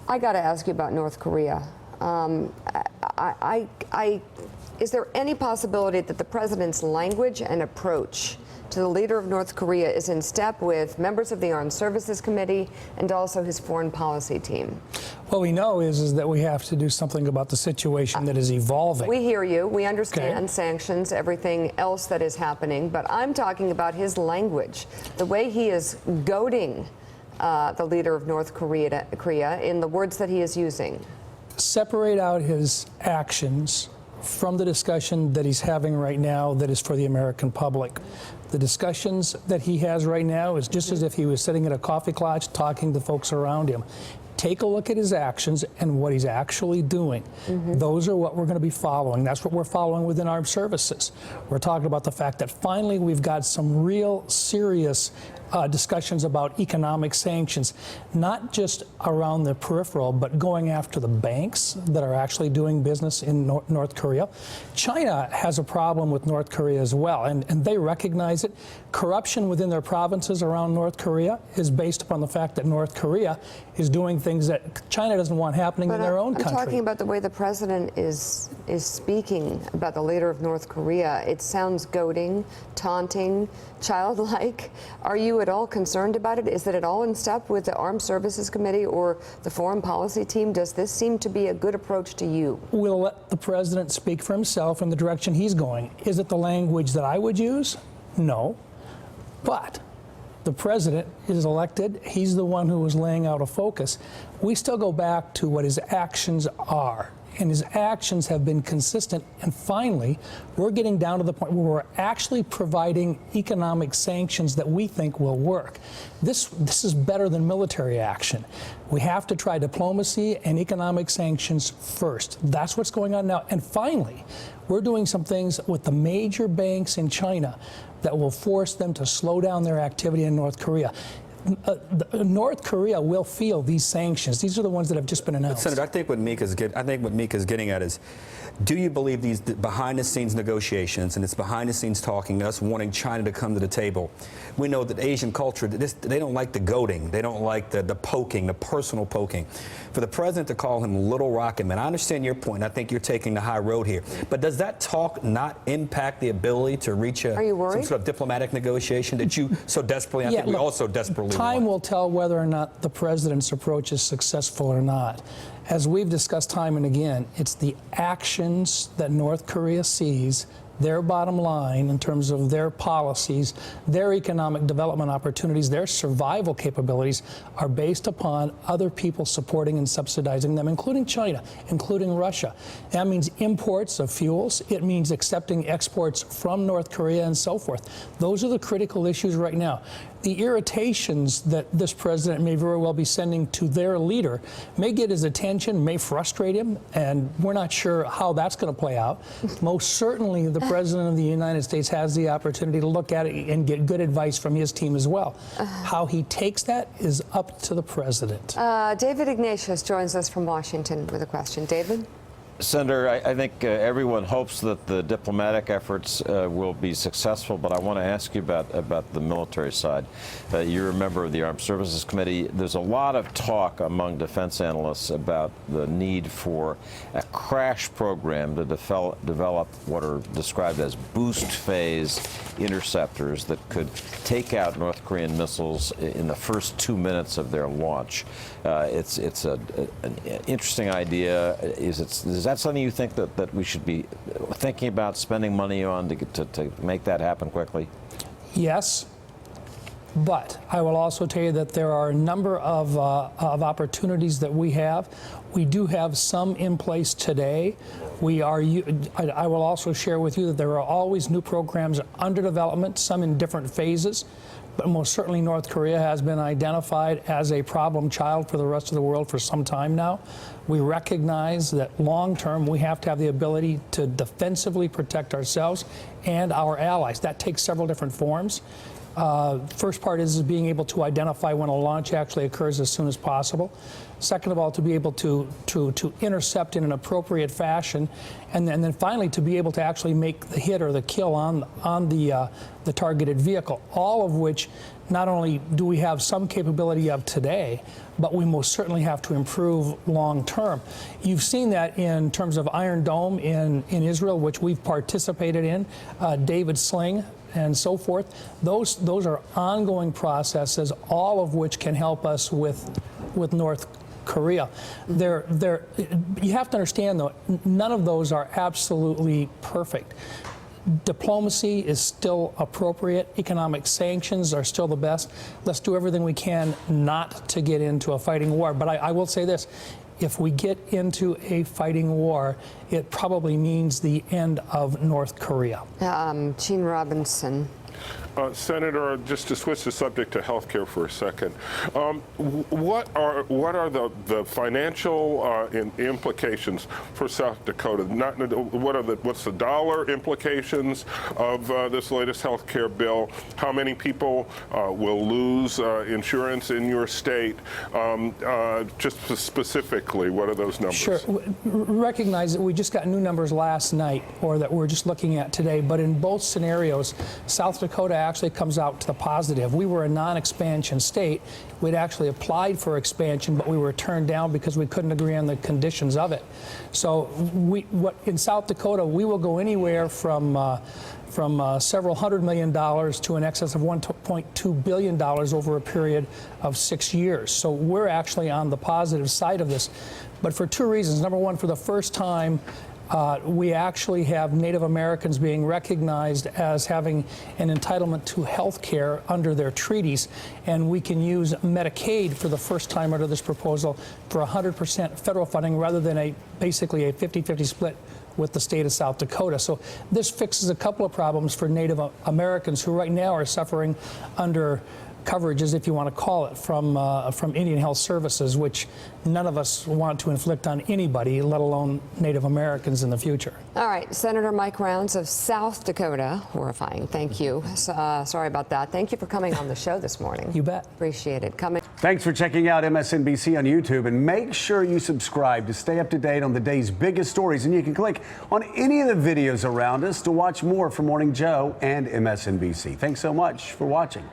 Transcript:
I got to ask you about North Korea. Is there any possibility that the president's language and approach to the leader of North Korea is in step with members of the Armed Services Committee and also his foreign policy team? What we know is that we have to do something about the situation that is evolving. We hear you. We understand Okay. sanctions, everything else that is happening. But I'm talking about his language, the way he is goading the leader of North Korea in the words that he is using. Separate out his actions from the discussion that he's having right now that is for the American public. The discussions that he has right now is just as if he was sitting at a coffee clutch talking to folks around him. Take a look at his actions and what he's actually doing. Those are what we're going to be following. That's what we're following within Armed Services. We're talking about the fact that finally we've got some real serious discussions about economic sanctions, not just around the peripheral, but going after the banks that are actually doing business in North Korea. China has a problem with North Korea as well, and they recognize it. Corruption within their provinces around North Korea is based upon the fact that North Korea is doing things that China doesn't want happening in their own country. I'm talking about the way the president is speaking about the leader of North Korea. It sounds goading, taunting, childlike. Are you at all concerned about it? Is it at all in step with the Armed Services Committee or the Foreign Policy Team? Does this seem to be a good approach to you? We'll let the president speak for himself in the direction he's going. Is it the language that I would use? No. But the president is elected. He's the one who was laying out a focus. We still go back to what his actions are. And his actions have been consistent. And finally, we're getting down to the point where we're actually providing economic sanctions that we think will work. This is better than military action. We have to try diplomacy and economic sanctions first. That's what's going on now. And finally, we're doing some things with the major banks in China that will force them to slow down their activity in North Korea. North Korea will feel these sanctions. These are the ones that have just been announced. But Senator, I think what Mika's getting at is, do you believe these behind-the-scenes negotiations, and it's behind-the-scenes talking, us wanting China to come to the table? We know that Asian culture, they don't like the goading. They don't like the poking, the personal poking. For the president to call him Little Rocket Man, I understand your point. I think you're taking the high road here. But does that talk not impact the ability to reach some sort of diplomatic negotiation that you so desperately, I think we also desperately Time want? will tell whether or not the president's approach is successful or not. As we've discussed time and again, it's the actions that North Korea sees, their bottom line in terms of their policies, their economic development opportunities, their survival capabilities are based upon other people supporting and subsidizing them, including China, including Russia. That means imports of fuels. It means accepting exports from North Korea and so forth. Those are the critical issues right now. The irritations that this president may very well be sending to their leader may get his attention, may frustrate him, and we're not sure how that's going to play out. Most certainly, the president of the United States has the opportunity to look at it and get good advice from his team as well. How he takes that is up to the president. David Ignatius joins us from Washington with a question. David? Senator, I think everyone hopes that the diplomatic efforts will be successful, but I want to ask you about the military side. You're a member of the Armed Services Committee. There's a lot of talk among defense analysts about the need for a crash program to develop what are described as boost phase interceptors that could take out North Korean missiles in the first 2 minutes of their launch. It's an interesting idea. Is that something you think that we should be thinking about spending money on to make that happen quickly? Yes, but I will also tell you that there are a number of opportunities that we have. We do have some in place today. I will also share with you that there are always new programs under development, some in different phases. But most certainly North Korea has been identified as a problem child for the rest of the world for some time now. We recognize that long term we have to have the ability to defensively protect ourselves and our allies. That takes several different forms. First part is being able to identify when a launch actually occurs as soon as possible. Second of all, to be able to intercept in an appropriate fashion, and then finally to be able to actually make the hit or the kill on the targeted vehicle. All of which, not only do we have some capability of today, but we most certainly have to improve long term. You've seen that in terms of Iron Dome in Israel, which we've participated in, David Sling, and so forth. Those are ongoing processes, all of which can help us with North Korea. You have to understand, though, none of those are absolutely perfect. Diplomacy is still appropriate. Economic sanctions are still the best. Let's do everything we can not to get into a fighting war. But I will say this. If we get into a fighting war, it probably means the end of North Korea. Gene Robinson. Senator, just to switch the subject to health care for a second, what are the financial implications for South Dakota? What's the dollar implications of this latest health care bill? How many people will lose insurance in your state? Just specifically, what are those numbers? Sure. Recognize that we just got new numbers last night, or that we're just looking at today. But in both scenarios, South Dakota actually comes out to the positive. We were a non-expansion state. We'd actually applied for expansion, but we were turned down because we couldn't agree on the conditions of it. So in South Dakota, we will go anywhere from several $100 million to an excess of $1.2 billion over a period of 6 years. So we're actually on the positive side of this, but for two reasons. Number one, for the first time, we actually have Native Americans being recognized as having an entitlement to health care under their treaties, and we can use Medicaid for the first time under this proposal for 100% federal funding rather than basically a 50-50 split with the state of South Dakota. So this fixes a couple of problems for Native Americans who right now are suffering under coverages, if you want to call it, from Indian Health Services, which none of us want to inflict on anybody, let alone Native Americans in the future. All right, Senator Mike Rounds of South Dakota. Horrifying. Thank you. Sorry about that. Thank you for coming on the show this morning. You bet. Appreciate it. Thanks for checking out MSNBC on YouTube, and make sure you subscribe to stay up to date on the day's biggest stories. And you can click on any of the videos around us to watch more from Morning Joe and MSNBC. Thanks so much for watching.